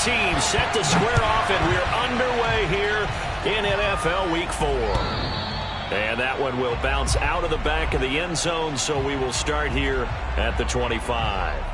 teams set to square off, and we're underway here in NFL Week 4. And that one will bounce out of the back of the end zone, so we will start here at the 25.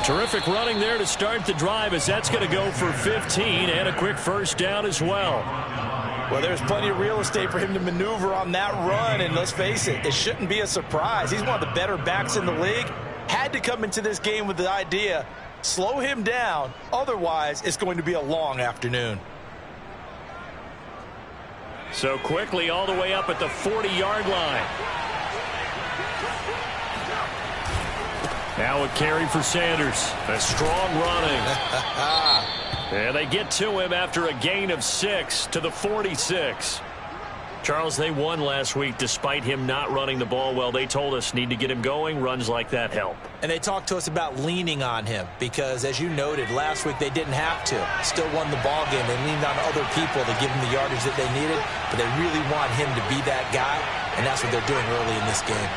Terrific running there to start the drive, as that's going to go for 15 and a quick first down as well. Well, there's plenty of real estate for him to maneuver on that run, and let's face it, it shouldn't be a surprise. He's one of the better backs in the league. Had to come into this game with the idea, slow him down, otherwise it's going to be a long afternoon. So quickly all the way up at the 40-yard line. Now a carry for Sanders. A strong running. And they get to him after a gain of 6 to the 46. Charles, they won last week despite him not running the ball well. They told us need to get him going. Runs like that help. And they talked to us about leaning on him because, as you noted, last week they didn't have to. Still won the ball game. They leaned on other people to give him the yardage that they needed, but they really want him to be that guy, and that's what they're doing early in this game.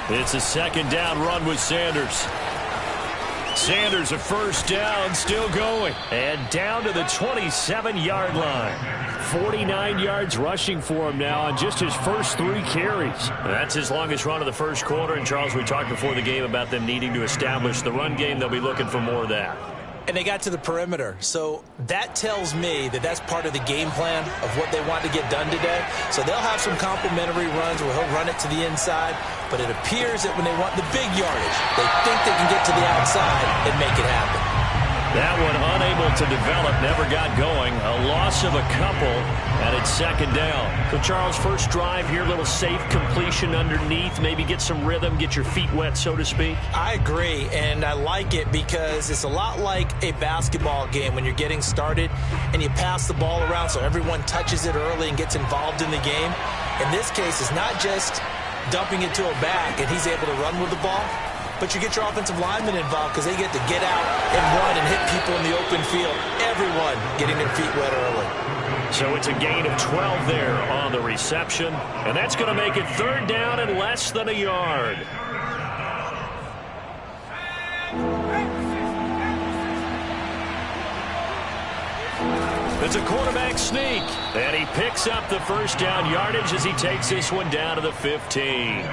It's a second down run with Sanders. Sanders a first down, still going. And down to the 27-yard line. 49 yards rushing for him now on just his first 3 carries. That's his longest run of the first quarter. And, Charles, we talked before the game about them needing to establish the run game. They'll be looking for more of that. And they got to the perimeter. So that tells me that that's part of the game plan of what they want to get done today. So they'll have some complimentary runs where he'll run it to the inside. But it appears that when they want the big yardage, they think they can get to the outside and make it happen. That one unable to develop, never got going. A loss of a couple, and it's second down. So, Charles, first drive here, little safe completion underneath. Maybe get some rhythm, get your feet wet, so to speak. I agree, and I like it because it's a lot like a basketball game when you're getting started and you pass the ball around so everyone touches it early and gets involved in the game. In this case, it's not just dumping it to a back and he's able to run with the ball, but you get your offensive linemen involved because they get to get out and run and hit people in the open field. Everyone getting their feet wet early. So it's a gain of 12 there on the reception, and that's going to make it third down and less than a yard. It's a quarterback sneak, and he picks up the first down yardage as he takes this one down to the 15.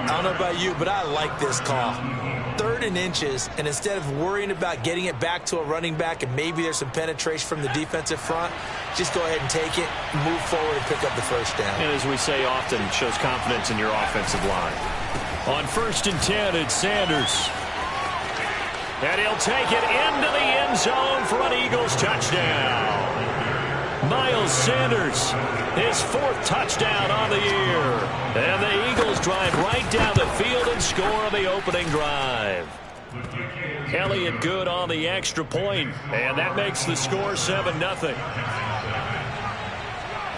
I don't know about you, but I like this call. 3rd and inches, and instead of worrying about getting it back to a running back and maybe there's some penetration from the defensive front, just go ahead and take it, move forward, and pick up the first down. And as we say often, it shows confidence in your offensive line. On 1st and 10, it's Sanders. And he'll take it into the end zone for an Eagles touchdown. Miles Sanders, his 4th touchdown on the year. And the Eagles drive right down the field and score on the opening drive. Elliott good on the extra point, and that makes the score 7-0.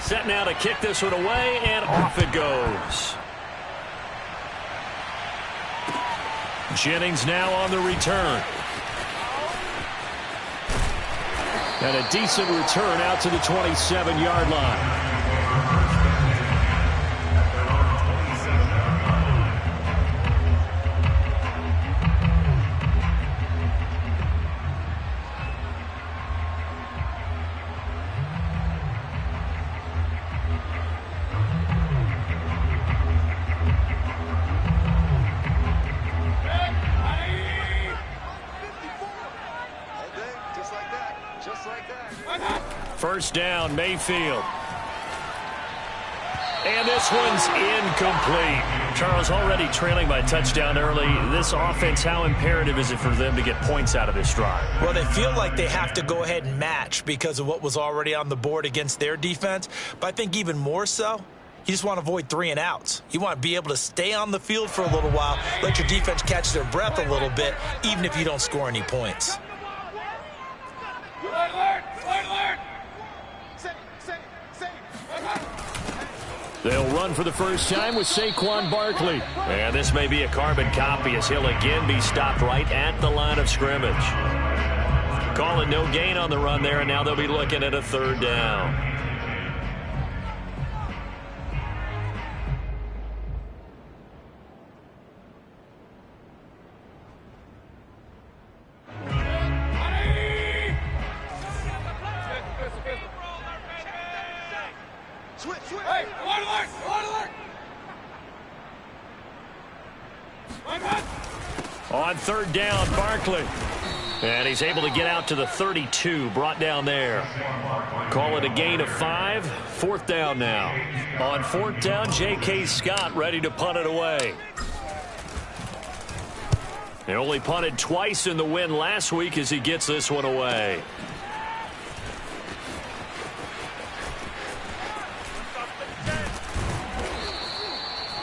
Set now to kick this one away, and off it goes. Jennings now on the return. And a decent return out to the 27-yard line. First down, Mayfield. And this one's incomplete. Charles, already trailing by touchdown early. This offense, how imperative is it for them to get points out of this drive? Well, they feel like they have to go ahead and match because of what was already on the board against their defense. But I think even more so, you just want to avoid 3 and outs. You want to be able to stay on the field for a little while, let your defense catch their breath a little bit, even if you don't score any points. They'll run for the first time with Saquon Barkley. And this may be a carbon copy as he'll again be stopped right at the line of scrimmage. Calling no gain on the run there, and now they'll be looking at a third down. On third down, Barkley. And he's able to get out to the 32, brought down there. Call it a gain of 5. Fourth down now. On fourth down, J.K. Scott ready to punt it away. He only punted twice in the win last week as he gets this one away.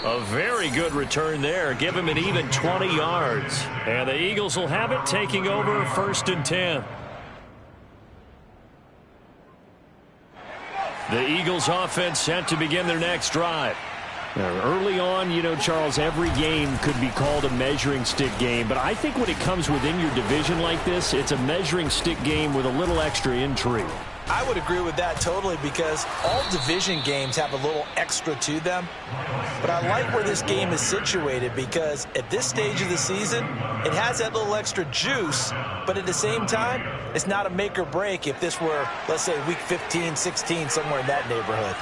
A very good return there. Give him an even 20 yards. And the Eagles will have it, taking over 1st and 10. The Eagles offense set to begin their next drive. Early on, you know, Charles, every game could be called a measuring stick game. But I think when it comes within your division like this, it's a measuring stick game with a little extra intrigue. I would agree with that totally because all division games have a little extra to them. But I like where this game is situated because at this stage of the season, it has that little extra juice. But at the same time, it's not a make or break if this were, let's say, week 15, 16, somewhere in that neighborhood.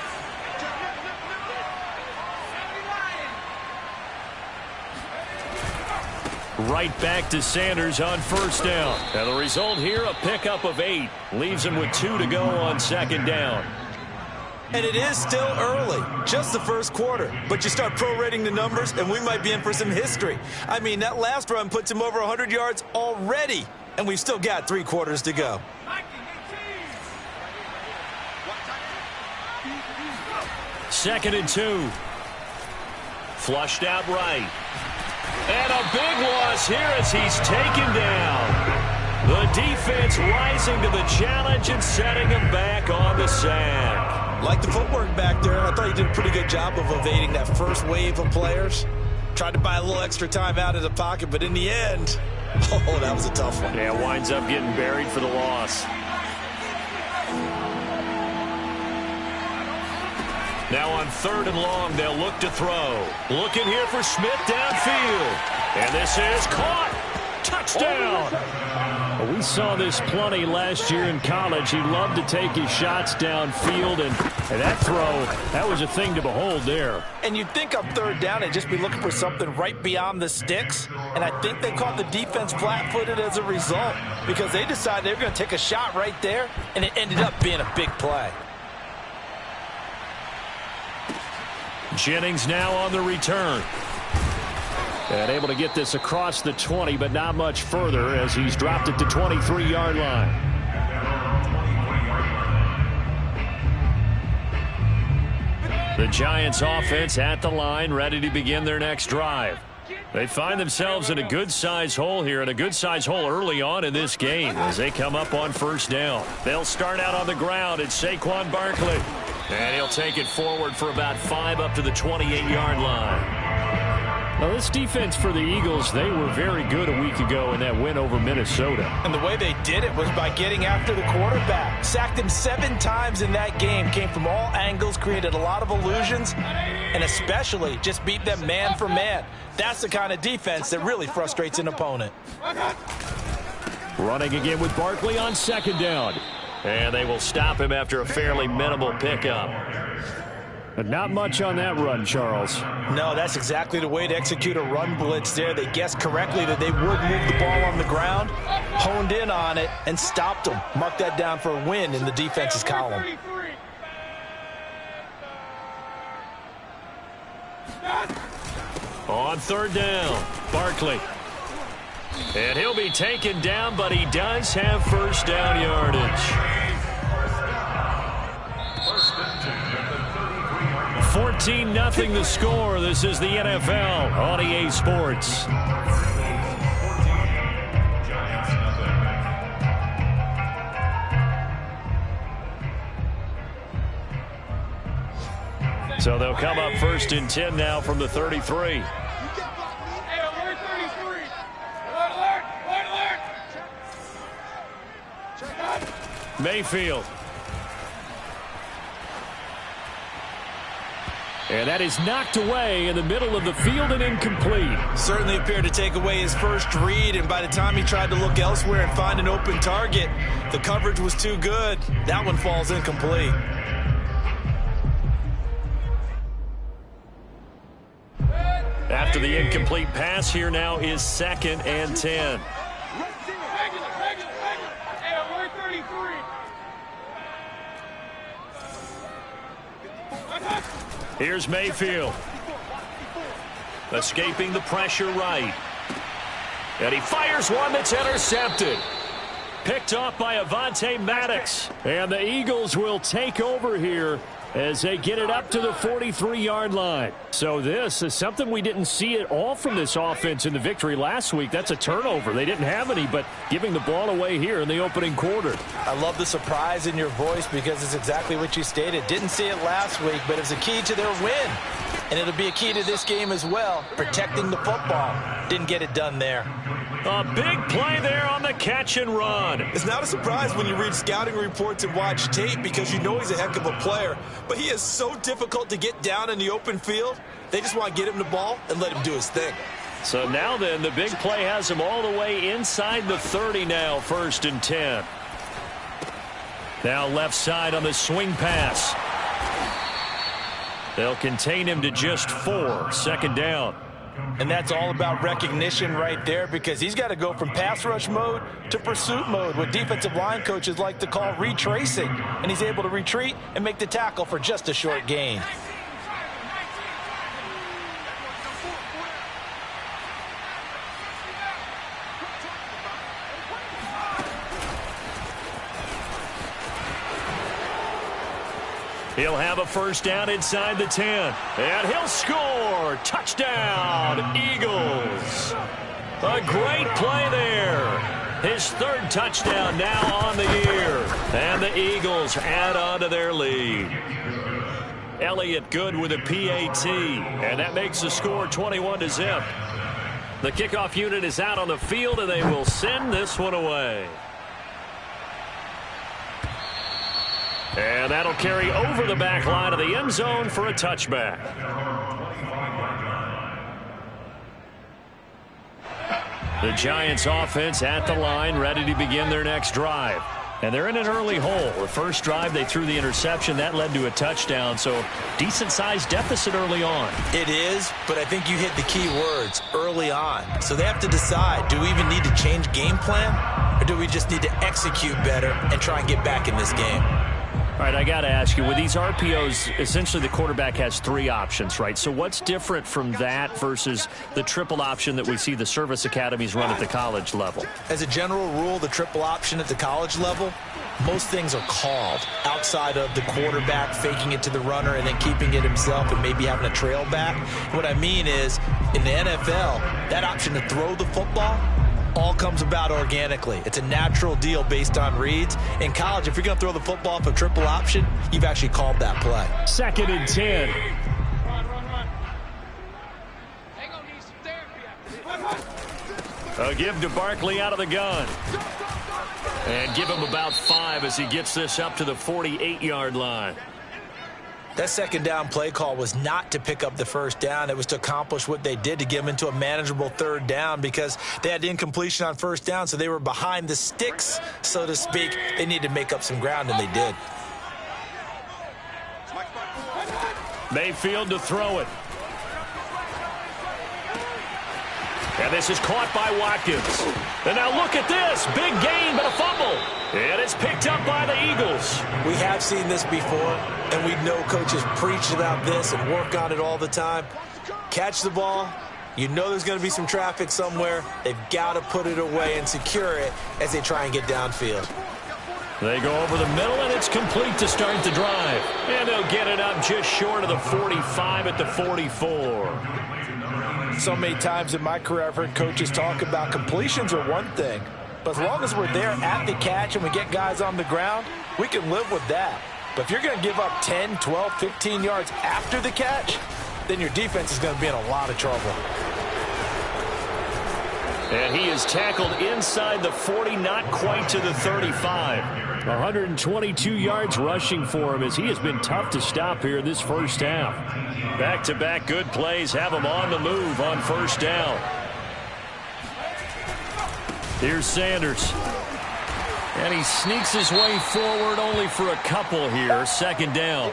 Right back to Sanders on first down. And the result here, a pickup of 8. Leaves him with 2 to go on second down. And it is still early, just the first quarter. But you start prorating the numbers, and we might be in for some history. I mean, that last run puts him over 100 yards already, and we've still got 3 quarters to go. Second and 2. Flushed out right. And a big loss here as he's taken down. The defense rising to the challenge and setting him back on the sack. Like the footwork back there, I thought he did a pretty good job of evading that first wave of players. Tried to buy a little extra time out of the pocket, but in the end, oh, that was a tough one. Yeah, winds up getting buried for the loss. Now on third and long, they'll look to throw. Looking here for Smith downfield. And this is caught. Touchdown. Well, we saw this plenty last year in college. He loved to take his shots downfield, and that throw, that was a thing to behold there. And you'd think on third down they'd just be looking for something right beyond the sticks. And I think they caught the defense flat-footed as a result because they decided they were going to take a shot right there, and it ended up being a big play. Jennings now on the return. And able to get this across the 20, but not much further as he's dropped it to 23-yard line. The Giants offense at the line, ready to begin their next drive. They find themselves in a good-size hole here, and a good-size hole early on in this game as they come up on first down. They'll start out on the ground. It's Saquon Barkley. And he'll take it forward for about 5 up to the 28-yard line. Now, this defense for the Eagles, they were very good a week ago in that win over Minnesota. And the way they did it was by getting after the quarterback. Sacked him 7 times in that game. Came from all angles, created a lot of illusions, and especially just beat them man for man. That's the kind of defense that really frustrates an opponent. Running again with Barkley on second down. And they will stop him after a fairly minimal pickup. But not much on that run, Charles. No, that's exactly the way to execute a run blitz there. They guessed correctly that they would move the ball on the ground, honed in on it, and stopped them. Mark that down for a win in the defense's column. On third down, Barkley. And he'll be taken down, but he does have first down yardage. 14-0 the score. This is the NFL on EA Sports. So they'll come up 1st and 10 now from the 33. Mayfield. And that is knocked away in the middle of the field and incomplete. Certainly appeared to take away his first read, and by the time he tried to look elsewhere and find an open target, the coverage was too good. That one falls incomplete. After the incomplete pass, here now is 2nd and 10. Here's Mayfield. Escaping the pressure right. And he fires one that's intercepted. Picked off by Avonte Maddox. And the Eagles will take over here as they get it up to the 43-yard line. So this is something we didn't see at all from this offense in the victory last week. That's a turnover. They didn't have any, but giving the ball away here in the opening quarter. I love the surprise in your voice because it's exactly what you stated. Didn't see it last week, but it's a key to their win. And it'll be a key to this game as well, protecting the football. Didn't get it done there. A big play there on the catch and run. It's not a surprise when you read scouting reports and watch tape because you know he's a heck of a player. But he is so difficult to get down in the open field. They just want to get him the ball and let him do his thing. So now then, the big play has him all the way inside the 30 now, 1st and 10. Now left side on the swing pass. They'll contain him to just 4, 2nd down. And that's all about recognition right there because he's got to go from pass rush mode to pursuit mode, what defensive line coaches like to call retracing. And he's able to retreat and make the tackle for just a short gain. He'll have a 1st down inside the 10. And he'll score. Touchdown, Eagles. A great play there. His 3rd touchdown now on the year. And the Eagles add on to their lead. Elliott good with a PAT. And that makes the score 21-0. The kickoff unit is out on the field, and they will send this one away. And that'll carry over the back line of the end zone for a touchback. The Giants offense at the line, ready to begin their next drive. And they're in an early hole. The first drive, they threw the interception. That led to a touchdown, so decent-sized deficit early on. It is, but I think you hit the key words, early on. So they have to decide, do we even need to change game plan, or do we just need to execute better and try and get back in this game? All right, I got to ask you, with these RPOs, essentially the quarterback has 3 options, right? So what's different from that versus the triple option that we see the service academies run at the college level? As a general rule, the triple option at the college level, most things are called outside of the quarterback faking it to the runner and then keeping it himself and maybe having a trail back. What I mean is, in the NFL, that option to throw the football all comes about organically. It's a natural deal based on reads. In college, if you're going to throw the football off a triple option, you've actually called that play. 2nd and 10. A give to Barkley out of the gun. And give him about 5 as he gets this up to the 48-yard line. That 2nd down play call was not to pick up the 1st down. It was to accomplish what they did, to get them into a manageable 3rd down because they had incompletion on 1st down, so they were behind the sticks, so to speak. They needed to make up some ground, and they did. Mayfield to throw it. And this is caught by Watkins. And now look at this. Big gain, but a fumble. And it's picked up by the Eagles. We have seen this before, and we know coaches preach about this and work on it all the time. Catch the ball. You know there's going to be some traffic somewhere. They've got to put it away and secure it as they try and get downfield. They go over the middle, and it's complete to start the drive. And they'll get it up just short of the 45 at the 44. So many times in my career, I've heard coaches talk about completions are one thing. But as long as we're there at the catch and we get guys on the ground, we can live with that. But if you're going to give up 10, 12, 15 yards after the catch, then your defense is going to be in a lot of trouble. And he is tackled inside the 40, not quite to the 35. 122 yards rushing for him as he has been tough to stop here in this first half. Back-to-back good plays have him on the move on first down. Here's Sanders. And he sneaks his way forward only for a couple here. Second down.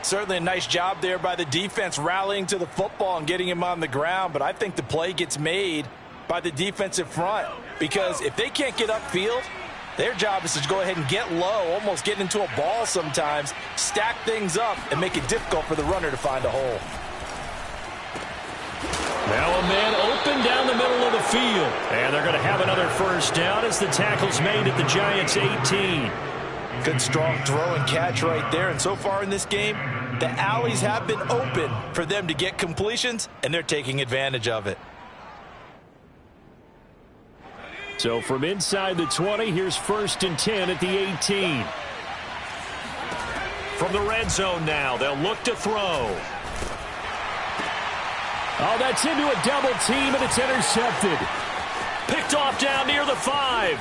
Certainly a nice job there by the defense rallying to the football and getting him on the ground. But I think the play gets made by the defensive front. Because if they can't get upfield, their job is to go ahead and get low, almost get into a ball sometimes, stack things up, and make it difficult for the runner to find a hole. Now a man open down the middle of the field. And they're going to have another first down as the tackle's made at the Giants' 18. Good, strong throw and catch right there. And so far in this game, the alleys have been open for them to get completions, and they're taking advantage of it. So from inside the 20, here's 1st and 10 at the 18. From the red zone now, they'll look to throw. Oh, that's into a double team, and it's intercepted. Picked off down near the 5.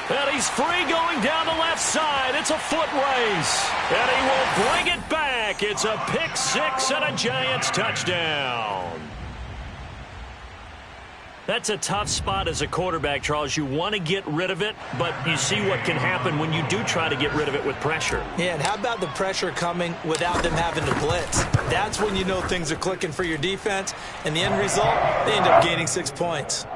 And he's free going down the left side. It's a foot race. And he will bring it back. It's a pick 6 and a Giants touchdown. That's a tough spot as a quarterback, Charles. You want to get rid of it, but you see what can happen when you do try to get rid of it with pressure. Yeah, and how about the pressure coming without them having to blitz? That's when you know things are clicking for your defense, and the end result, they end up gaining 6 points.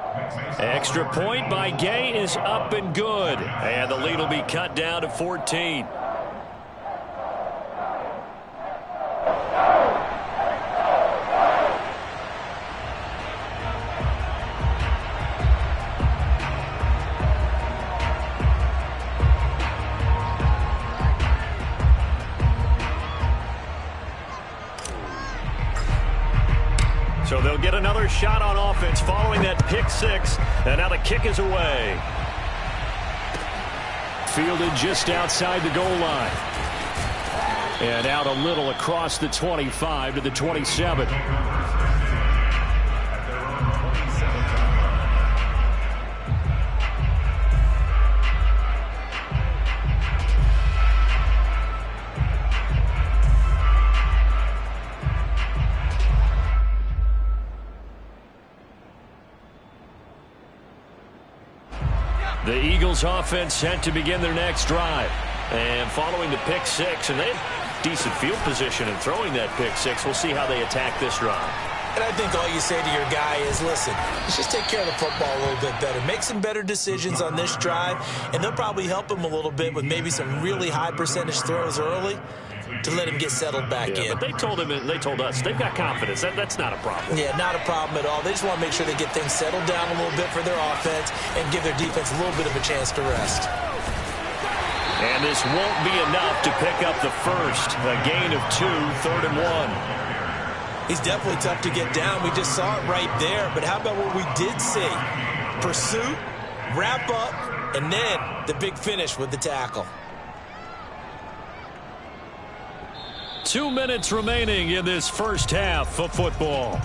Extra point by Gay is up and good, and the lead will be cut down to 14. So they'll get another shot on offense following that pick 6. And now the kick is away. Fielded just outside the goal line. And out a little across the 25 to the 27. The Eagles offense set to begin their next drive. And following the pick 6, and they have decent field position in throwing that pick 6. We'll see how they attack this drive. And I think all you say to your guy is, listen, let's just take care of the football a little bit better. Make some better decisions on this drive, and they'll probably help him a little bit with maybe some really high percentage throws early to let him get settled back in. But they told him, and they told us, they've got confidence. That's not a problem. Yeah, not a problem at all. They just want to make sure they get things settled down a little bit for their offense and give their defense a little bit of a chance to rest. And this won't be enough to pick up the first. A gain of 2, 3rd and 1. He's definitely tough to get down. We just saw it right there. But how about what we did see? Pursuit, wrap up, and then the big finish with the tackle. 2 minutes remaining in this first half of football.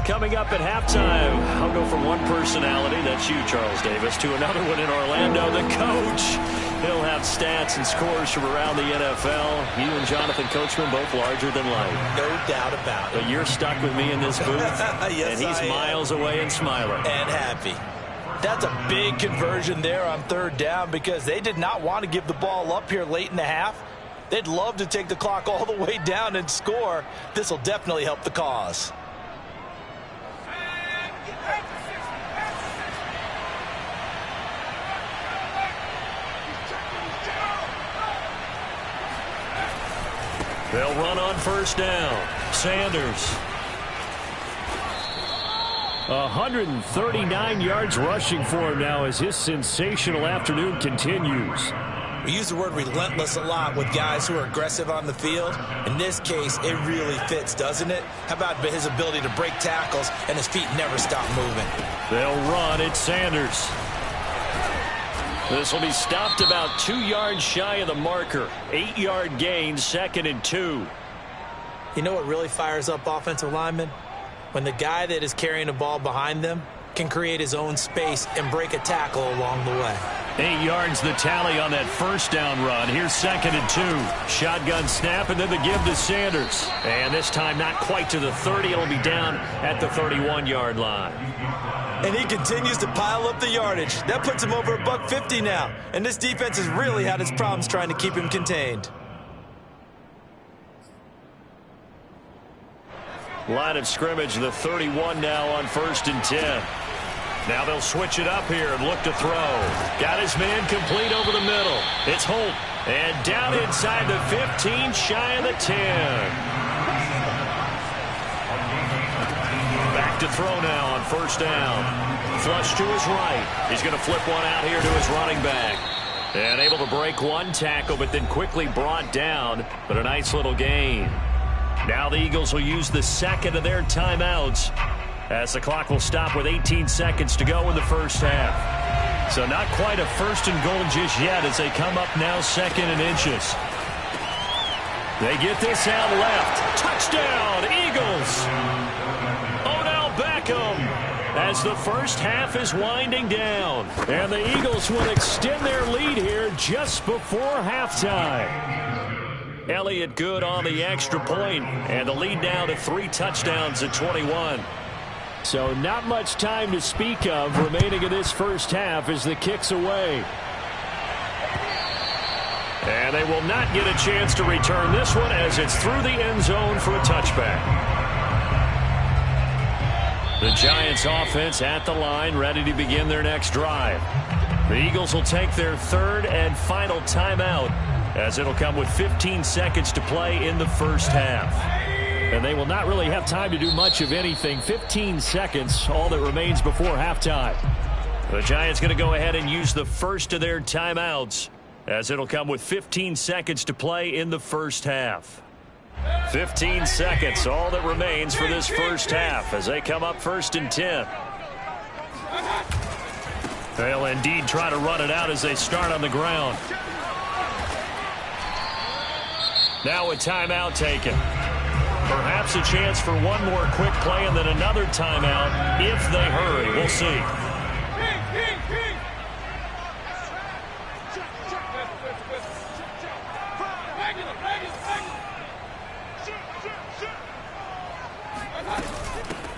Coming up at halftime, I'll go from one personality, that's you, Charles Davis, to another one in Orlando, the coach. He'll have stats and scores from around the NFL. You and Jonathan Coachman both larger than life. No doubt about it. But you're stuck with me in this booth, yes, and he's miles away and smiling. And happy. That's a big conversion there on 3rd down because they did not want to give the ball up here late in the half. They'd love to take the clock all the way down and score. This will definitely help the cause. They'll run on 1st down. Sanders. 139 yards rushing for him now as his sensational afternoon continues. We use the word relentless a lot with guys who are aggressive on the field. In this case, it really fits, doesn't it? How about his ability to break tackles and his feet never stop moving? They'll run at Sanders. This will be stopped about 2 yards shy of the marker. 8-yard gain, 2nd and 2. You know what really fires up offensive linemen? When the guy that is carrying the ball behind them can create his own space and break a tackle along the way. 8 yards the tally on that first down run. Here's 2nd and 2. Shotgun snap and then the give to Sanders. And this time not quite to the 30. It'll be down at the 31-yard line. And he continues to pile up the yardage. That puts him over $150 now. And this defense has really had its problems trying to keep him contained. Line of scrimmage, the 31 now on 1st and 10. Now they'll switch it up here and look to throw. Got his man complete over the middle. It's Holt. And down inside the 15, shy of the 10. Back to throw now on 1st down. Flush to his right. He's going to flip one out here to his running back. And able to break one tackle, but then quickly brought down. But a nice little gain. Now the Eagles will use the second of their timeouts as the clock will stop with 18 seconds to go in the first half. So not quite a 1st and goal just yet as they come up now 2nd and inches. They get this out left. Touchdown, Eagles! Odell Beckham as the first half is winding down. And the Eagles will extend their lead here just before halftime. Elliott good on the extra point, and the lead down to 3 touchdowns at 21. So not much time to speak of remaining in this first half as the kick's away. And they will not get a chance to return this one as it's through the end zone for a touchback. The Giants offense at the line, ready to begin their next drive. The Eagles will take their 3rd and final timeout, as it'll come with 15 seconds to play in the first half. And they will not really have time to do much of anything. 15 seconds, all that remains before halftime. The Giants going to go ahead and use the first of their timeouts, as it'll come with 15 seconds to play in the first half. 15 seconds, all that remains for this first half as they come up 1st and 10. They'll indeed try to run it out as they start on the ground. Now a timeout taken. Perhaps a chance for one more quick play and then another timeout if they hurry. We'll see.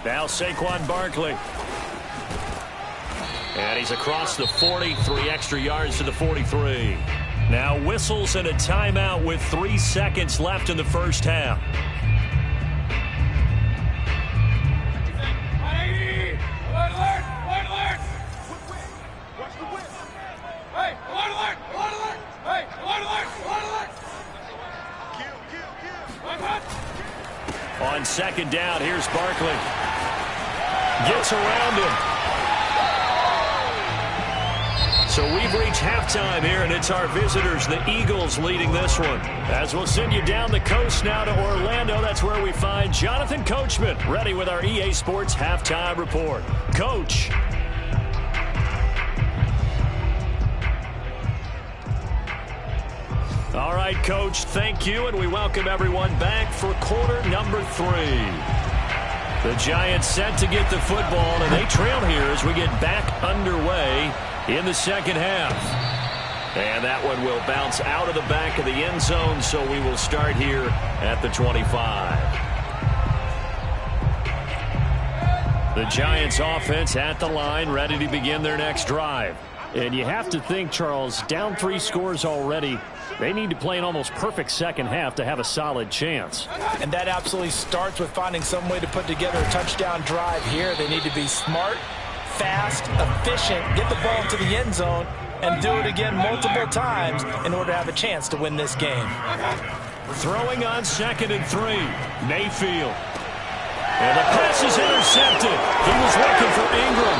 Now Saquon Barkley. And he's across the 40, 3 extra yards to the 43. Now whistles and a timeout with 3 seconds left in the first half. On 2nd down, here's Barkley. Gets around him. So we've reached halftime here, and it's our visitors, the Eagles, leading this one. As we'll send you down the coast now to Orlando, that's where we find Jonathan Coachman, ready with our EA Sports Halftime Report. Coach. All right, Coach, thank you, and we welcome everyone back for quarter number 3. The Giants set to get the football, and they trail here as we get back underway in the second half. And that one will bounce out of the back of the end zone, so we will start here at the 25. The Giants offense at the line, ready to begin their next drive. And you have to think, Charles, down 3 scores already. They need to play an almost perfect second half to have a solid chance. And that absolutely starts with finding some way to put together a touchdown drive here. They need to be smart, fast, efficient, get the ball to the end zone, and do it again multiple times in order to have a chance to win this game. Throwing on 2nd and 3, Mayfield. And the pass is intercepted. He was looking for Ingram.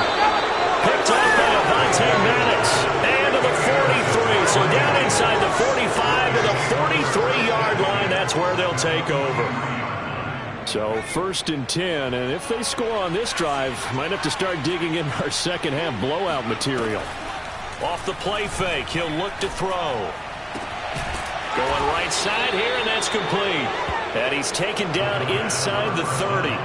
Picked up by Avonte Maddox. And to the 43, So down inside the 45 to the 43-yard line. That's where they'll take over. So 1st and 10, and if they score on this drive, might have to start digging in our second half blowout material. Off the play fake, he'll look to throw. Going right side here, and that's complete. And he's taken down inside the 30.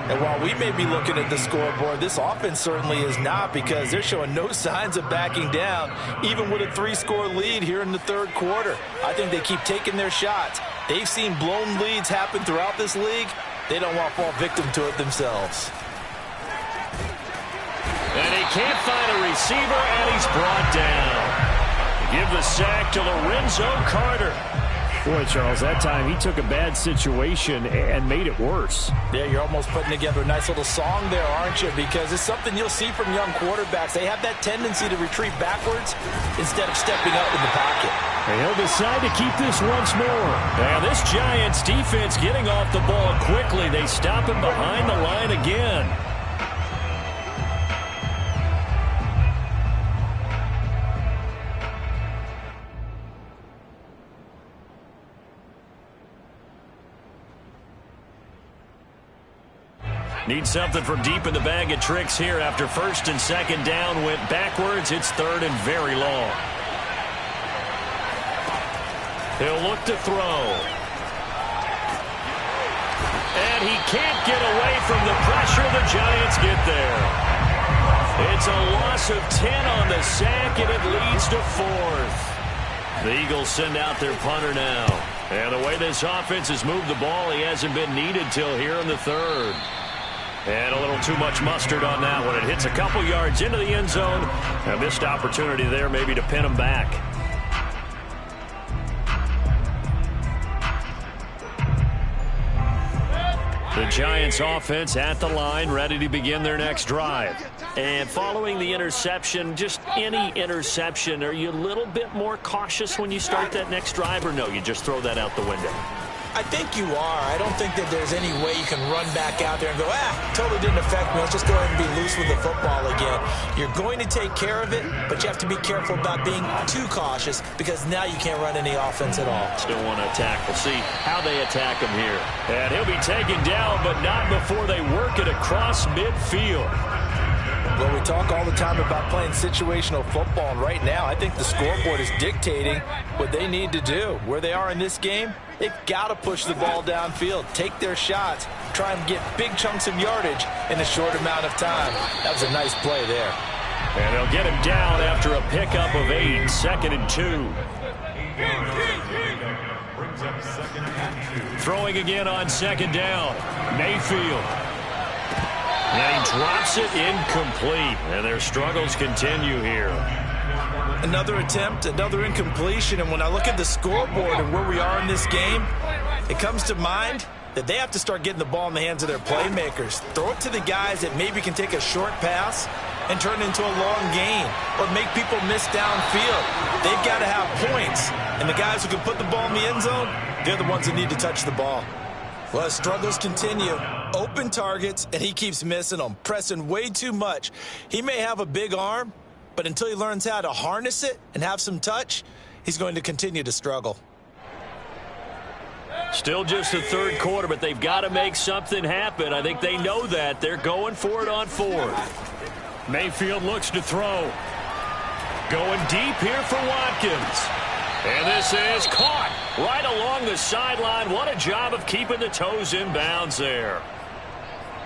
And while we may be looking at the scoreboard, this offense certainly is not, because they're showing no signs of backing down, even with a 3-score lead here in the 3rd quarter. I think they keep taking their shots. They've seen blown leads happen throughout this league. They don't want to fall victim to it themselves. And he can't find a receiver, and he's brought down. Give the sack to Lorenzo Carter. Boy, Charles, that time he took a bad situation and made it worse. Yeah, you're almost putting together a nice little song there, aren't you? Because it's something you'll see from young quarterbacks. They have that tendency to retreat backwards instead of stepping up in the pocket. And he'll decide to keep this once more. Now this Giants defense getting off the ball quickly. They stop him behind the line again. Need something from deep in the bag of tricks here after 1st and 2nd down went backwards. It's 3rd and very long. He'll look to throw. And he can't get away from the pressure. The Giants get there. It's a loss of 10 on the sack, and it leads to 4th. The Eagles send out their punter now. And the way this offense has moved the ball, he hasn't been needed till here in the 3rd. And a little too much mustard on that one. It hits a couple yards into the end zone. A missed opportunity there maybe to pin him back. The Giants offense at the line, ready to begin their next drive. And following the interception, just any interception, are you a little bit more cautious when you start that next drive, or no, you just throw that out the window? I think you are. I don't think that there's any way you can run back out there and go, totally didn't affect me. Let's just go ahead and be loose with the football again. You're going to take care of it, but you have to be careful about being too cautious, because now you can't run any offense at all. Still want to attack. We'll see how they attack him here. And he'll be taken down, but not before they work it across midfield. Well, we talk all the time about playing situational football, and right now I think the scoreboard is dictating what they need to do. Where they are in this game, they've got to push the ball downfield, take their shots, try and get big chunks of yardage in a short amount of time. That was a nice play there. And they'll get him down after a pickup of 8, 2nd and 2. Throwing again on 2nd down. Mayfield. And he drops it incomplete. And their struggles continue here. Another attempt, another incompletion. And when I look at the scoreboard and where we are in this game, it comes to mind that they have to start getting the ball in the hands of their playmakers. Throw it to the guys that maybe can take a short pass and turn it into a long gain, or make people miss downfield. They've got to have points. And the guys who can put the ball in the end zone, they're the ones that need to touch the ball. Well, his struggles continue. Open targets, and he keeps missing them, pressing way too much. He may have a big arm, but until he learns how to harness it and have some touch, he's going to continue to struggle. Still just the 3rd quarter, but they've got to make something happen. I think they know that. They're going for it on 4th. Mayfield looks to throw. Going deep here for Watkins. And this is caught right along the sideline. What a job of keeping the toes in bounds there.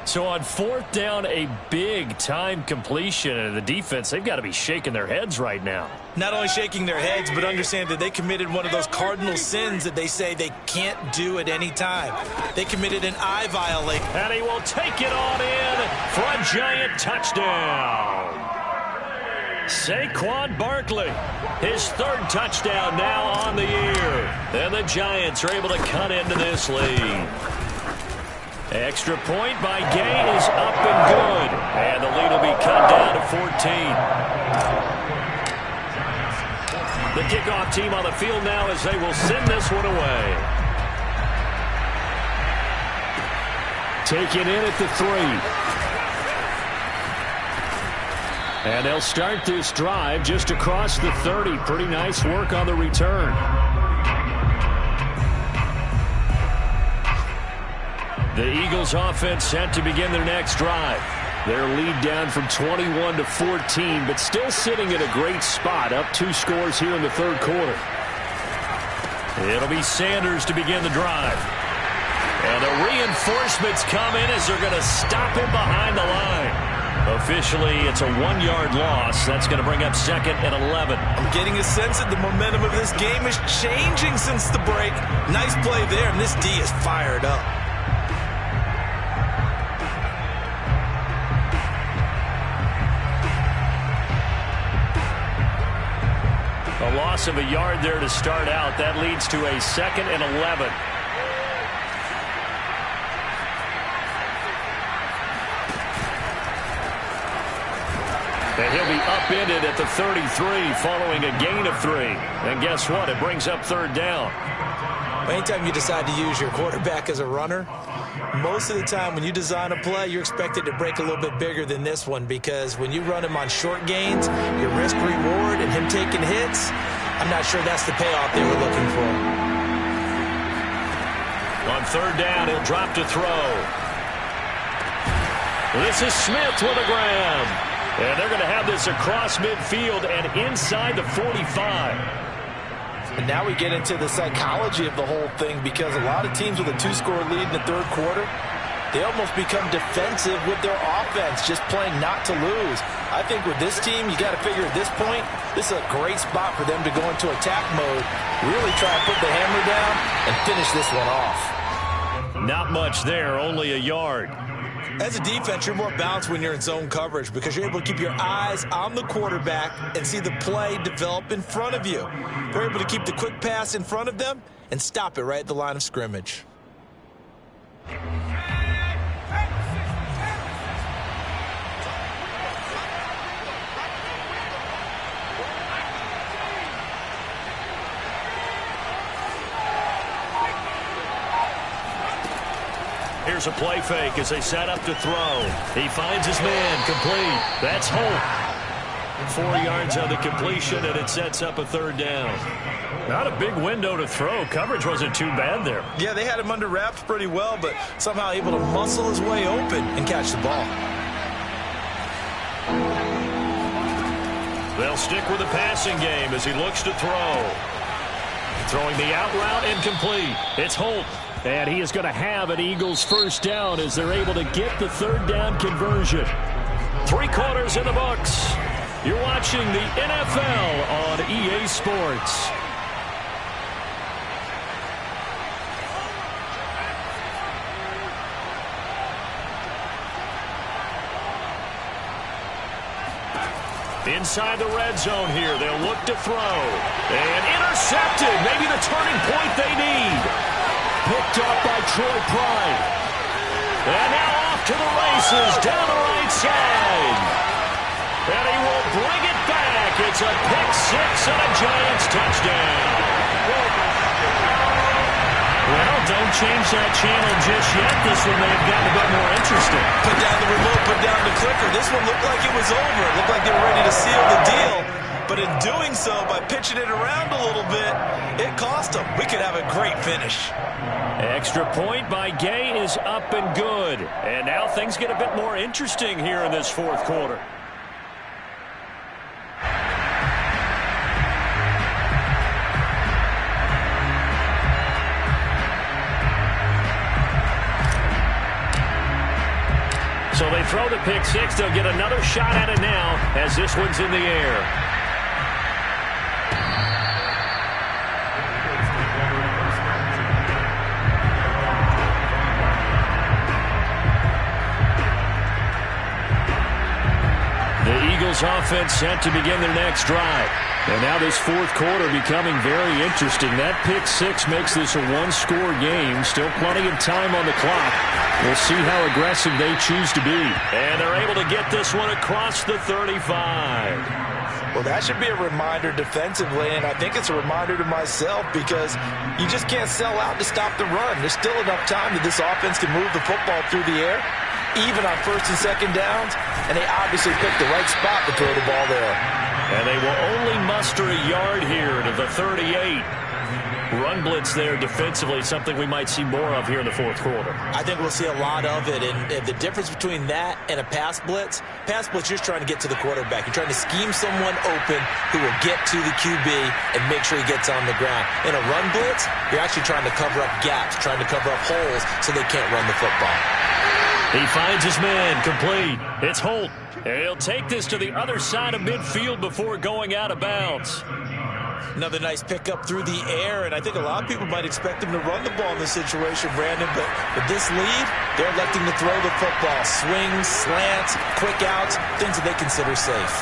So on 4th down, a big-time completion. And the defense, they've got to be shaking their heads right now. Not only shaking their heads, but understand that they committed one of those cardinal sins that they say they can't do at any time. They committed an eye violation. And he will take it on in for a Giant touchdown. Saquon Barkley, his 3rd touchdown now on the year. And the Giants are able to cut into this lead. Extra point by Gay is up and good. And the lead will be cut down to 14. The kickoff team on the field now as they will send this one away. Taken in at the 3. And they'll start this drive just across the 30. Pretty nice work on the return. The Eagles offense set to begin their next drive. Their lead down from 21 to 14, but still sitting in a great spot, up 2 scores here in the third quarter. It'll be Sanders to begin the drive. And the reinforcements come in as they're going to stop him behind the line. Officially, it's a 1-yard loss. That's going to bring up 2nd and 11. I'm getting a sense that the momentum of this game is changing since the break. Nice play there, and this D is fired up. A loss of a yard there to start out. That leads to a 2nd and 11. And he'll be upended at the 33 following a gain of 3. And guess what? It brings up 3rd down. Anytime you decide to use your quarterback as a runner, most of the time when you design a play, you're expected to break a little bit bigger than this one, because when you run him on short gains, your risk-reward and him taking hits, I'm not sure that's the payoff they were looking for. On 3rd down, he'll drop to throw. This is Smith with a grab. And they're going to have this across midfield and inside the 45. And now we get into the psychology of the whole thing, because a lot of teams with a 2-score lead in the third quarter, they almost become defensive with their offense, just playing not to lose. I think with this team, you got to figure at this point, this is a great spot for them to go into attack mode, really try to put the hammer down and finish this one off. Not much there, only a yard. As a defense, you're more balanced when you're in zone coverage, because you're able to keep your eyes on the quarterback and see the play develop in front of you. They're able to keep the quick pass in front of them and stop it right at the line of scrimmage. Here's a play fake as they set up to throw. He finds his man, complete. That's Holt. 4 yards on the completion, and it sets up a 3rd down. Not a big window to throw. Coverage wasn't too bad there. Yeah, they had him under wraps pretty well, but somehow able to muscle his way open and catch the ball. They'll stick with the passing game as he looks to throw. Throwing the out route, incomplete. It's Holt. And he is going to have an Eagles 1st down as they're able to get the 3rd down conversion. 3 quarters in the books. You're watching the NFL on EA Sports. Inside the red zone here, they'll look to throw. And intercepted, maybe the turning point they need. Picked up by Troy Pride. And now off to the races down the right side. And he will bring it back. It's a pick-6 and a Giants touchdown. Well, don't change that channel just yet. This one may have gotten a bit more interesting. Put down the remote, put down the clicker. This one looked like it was over. It looked like they were ready to seal the deal. But in doing so, by pitching it around a little bit, it cost them. We could have a great finish. Extra point by Gay is up and good. And now things get a bit more interesting here in this 4th quarter. So they throw the pick-6. They'll get another shot at it now as this one's in the air. Eagles offense set to begin their next drive. And now this 4th quarter becoming very interesting. That pick-6 makes this a 1-score game. Still plenty of time on the clock. We'll see how aggressive they choose to be. And they're able to get this one across the 35. Well, that should be a reminder defensively, and I think it's a reminder to myself, because you just can't sell out to stop the run. There's still enough time that this offense can move the football through the air. even on first and second downs, and they obviously picked the right spot to throw the ball there. And they will only muster a yard here to the 38. Run blitz there defensively, something we might see more of here in the fourth quarter. I think we'll see a lot of it, and the difference between that and a pass blitz, you're just trying to get to the quarterback. You're trying to scheme someone open who will get to the QB and make sure he gets on the ground. In a run blitz, you're actually trying to cover up gaps, trying to cover up holes so they can't run the football. He finds his man, complete. It's Holt. And he'll take this to the other side of midfield before going out of bounds. Another nice pickup through the air, and I think a lot of people might expect him to run the ball in this situation, Brandon, but with this lead, they're electing to throw the football. Swings, slants, quick outs, things that they consider safe.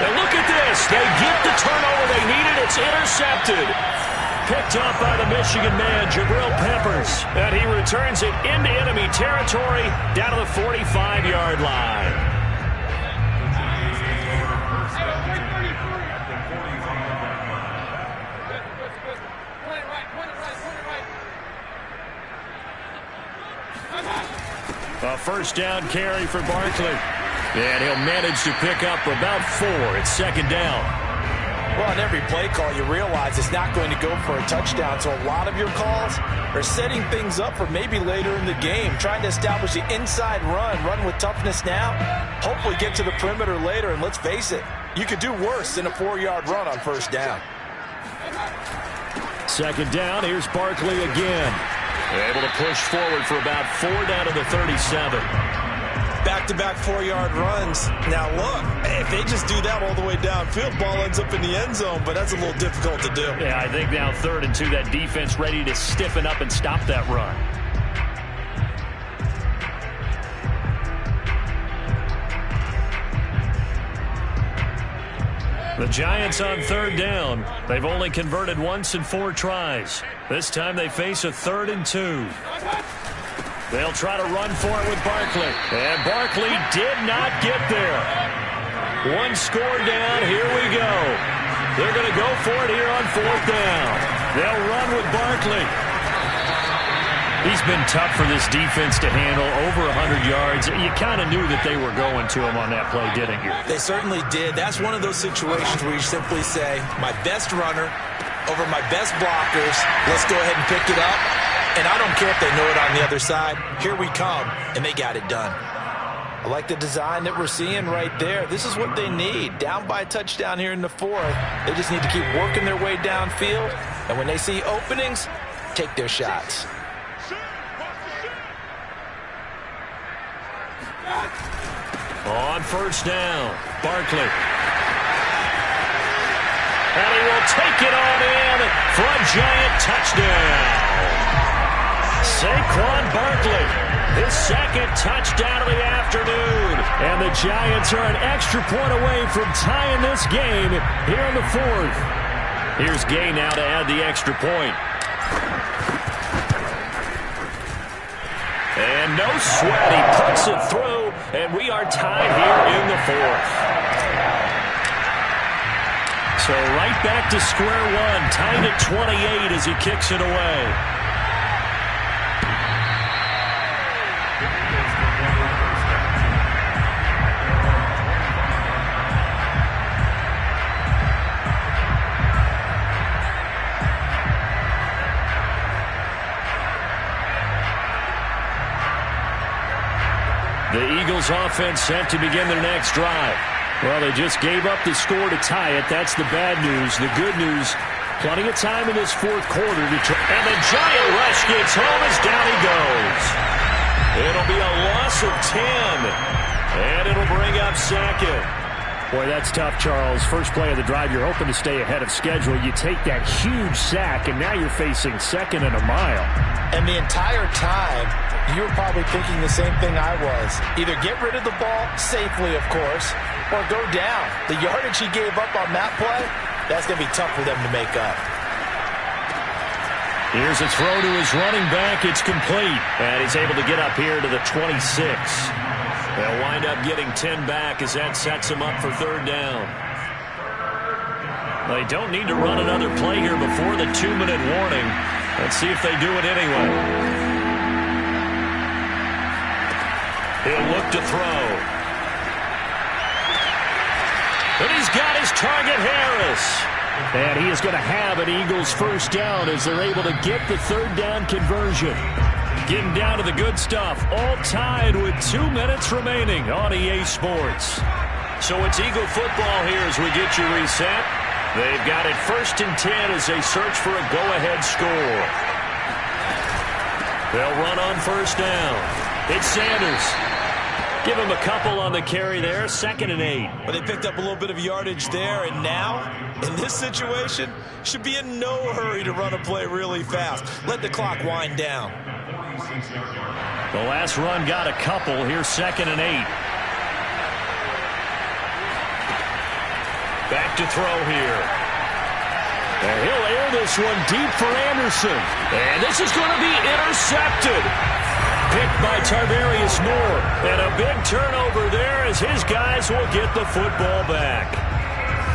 And look at this. They get the turnover they needed. It's intercepted. Picked up by the Michigan man, Jabril Peppers. And he returns it into enemy territory down to the 45-yard line. A first down carry for Barkley. And he'll manage to pick up about 4. It's second down. Well, on every play call, you realize it's not going to go for a touchdown. So a lot of your calls are setting things up for maybe later in the game, trying to establish the inside run with toughness now, hopefully get to the perimeter later. And let's face it, you could do worse than a 4-yard run on first down. Second down, here's Barkley again. Able to push forward for about 4 down to the 37. Back-to-back 4-yard runs. Now, look, if they just do that all the way downfield, ball ends up in the end zone, but that's a little difficult to do. Yeah, I think now 3rd and 2, that defense ready to stiffen up and stop that run. The Giants on 3rd down. They've only converted once in 4 tries. This time they face a 3rd and 2. They'll try to run for it with Barkley. And Barkley did not get there. 1 score down. Here we go. They're going to go for it here on 4th down. They'll run with Barkley. He's been tough for this defense to handle, over 100 yards. You kind of knew that they were going to him on that play, didn't you? They certainly did. That's one of those situations where you simply say, my best runner over my best blockers, let's go ahead and pick it up. And I don't care if they know it on the other side. Here we come, and they got it done. I like the design that we're seeing right there. This is what they need. Down by a touchdown here in the 4th. They just need to keep working their way downfield. And when they see openings, take their shots. On first down, Barkley. And he will take it on in for a Giant touchdown. Saquon Barkley, his 2nd touchdown of the afternoon. And the Giants are an extra point away from tying this game here in the 4th. Here's Gay now to add the extra point. And no sweat, he puts it through, and we are tied here in the 4th. So right back to square one, tied at 28 as he kicks it away. The Eagles offense set to begin their next drive. Well, they just gave up the score to tie it. That's the bad news. The good news, plenty of time in this 4th quarter to try. And the Giant rush gets home as down he goes. It'll be a loss of 10. And it'll bring up 2nd. Boy, that's tough, Charles. First play of the drive, you're hoping to stay ahead of schedule. You take that huge sack, and now you're facing 2nd and a mile. And the entire time, you were probably thinking the same thing I was. Either get rid of the ball safely, of course, or go down. The yardage he gave up on that play, that's going to be tough for them to make up. Here's a throw to his running back. It's complete. And he's able to get up here to the 26. They'll wind up getting 10 back as that sets him up for 3rd down. They don't need to run another play here before the 2-minute warning. Let's see if they do it anyway. He'll look to throw. And he's got his target, Harris. And he is going to have an Eagles first down as they're able to get the third down conversion. Getting down to the good stuff. All tied with 2 minutes remaining on EA Sports. So it's Eagle football here as we get you reset. They've got it 1st and 10 as they search for a go-ahead score. They'll run on first down. It's Sanders. Give him a couple on the carry there. 2nd and 8. Well, they picked up a little bit of yardage there, and now, in this situation, should be in no hurry to run a play really fast. Let the clock wind down. The last run got a couple. Here's 2nd and 8. Back to throw here. And he'll air this one deep for Anderson. And this is going to be intercepted. Picked by Tarvarius Moore. And a big turnover there as his guys will get the football back.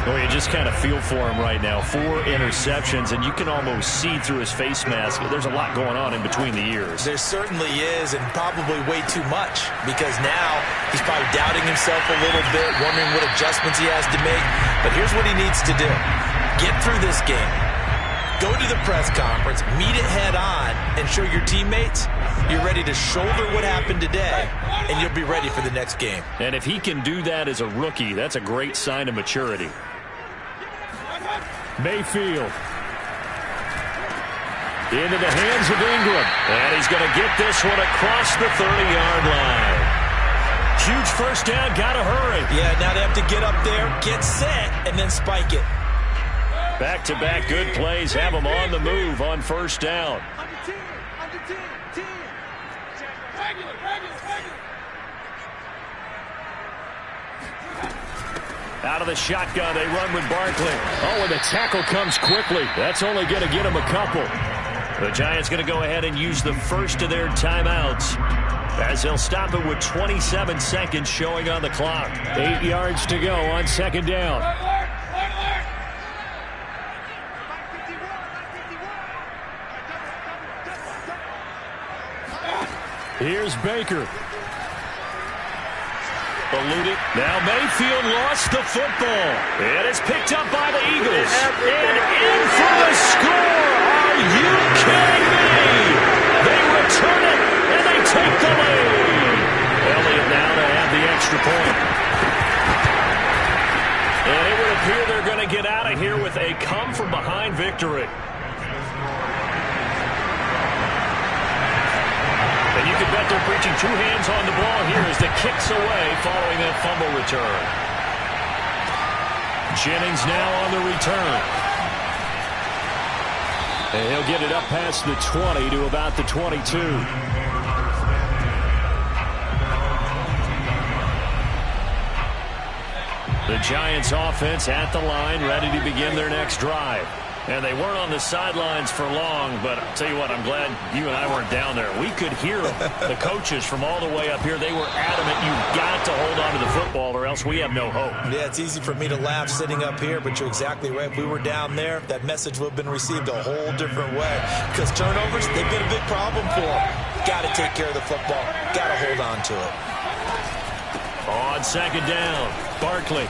Well, you just kind of feel for him right now. 4 interceptions, and you can almost see through his face mask. There's a lot going on in between the ears. There certainly is, and probably way too much, because now he's probably doubting himself a little bit, wondering what adjustments he has to make. But here's what he needs to do. Get through this game. Go to the press conference, meet it head on, and show your teammates you're ready to shoulder what happened today, and you'll be ready for the next game. And if he can do that as a rookie, that's a great sign of maturity. Mayfield. Into the hands of Ingram. And he's going to get this one across the 30-yard line. Huge first down, got to hurry. Yeah, now they have to get up there, get set, and then spike it. Back-to-back good plays have them on the move on first down. Out of the shotgun, they run with Barkley. Oh, and the tackle comes quickly. That's only going to get him a couple. The Giants going to go ahead and use the first of their timeouts as they'll stop it with 27 seconds showing on the clock. 8 yards to go on 2nd down. Here's Baker. Eluded. Now Mayfield lost the football. And it's picked up by the Eagles. And in for the score. Are you kidding me? They return it, and they take the lead. Elliott now to have the extra point. And it would appear they're going to get out of here with a come-from-behind victory. And you can bet they're preaching 2 hands on the ball here as the kick's away following that fumble return. Jennings now on the return. And he'll get it up past the 20 to about the 22. The Giants offense at the line, ready to begin their next drive. And they weren't on the sidelines for long, but I'll tell you what, I'm glad you and I weren't down there. We could hear the coaches from all the way up here. They were adamant, you've got to hold on to the football or else we have no hope. Yeah, it's easy for me to laugh sitting up here, but you're exactly right. If we were down there, that message would have been received a whole different way. Because turnovers, they've been a big problem for them. Got to take care of the football. Got to hold on to it. On 2nd down, Barkley.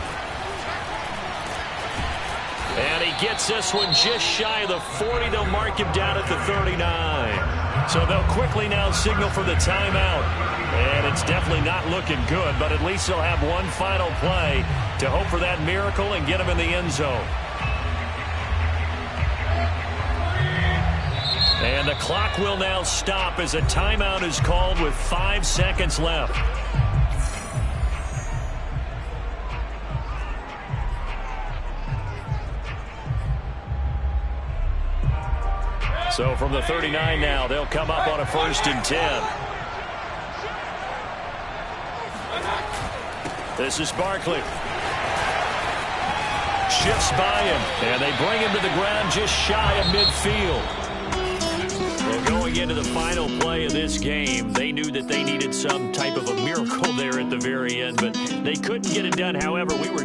And he gets this one just shy of the 40. They'll mark him down at the 39. So they'll quickly now signal for the timeout. And it's definitely not looking good, but at least they'll have one final play to hope for that miracle and get him in the end zone. And the clock will now stop as a timeout is called with 5 seconds left. So from the 39 now, they'll come up on a 1st and 10. This is Barkley. Shifts by him, and they bring him to the ground just shy of midfield. Well, going into the final play of this game, they knew that they needed some type of a miracle there at the very end, but they couldn't get it done. However, we were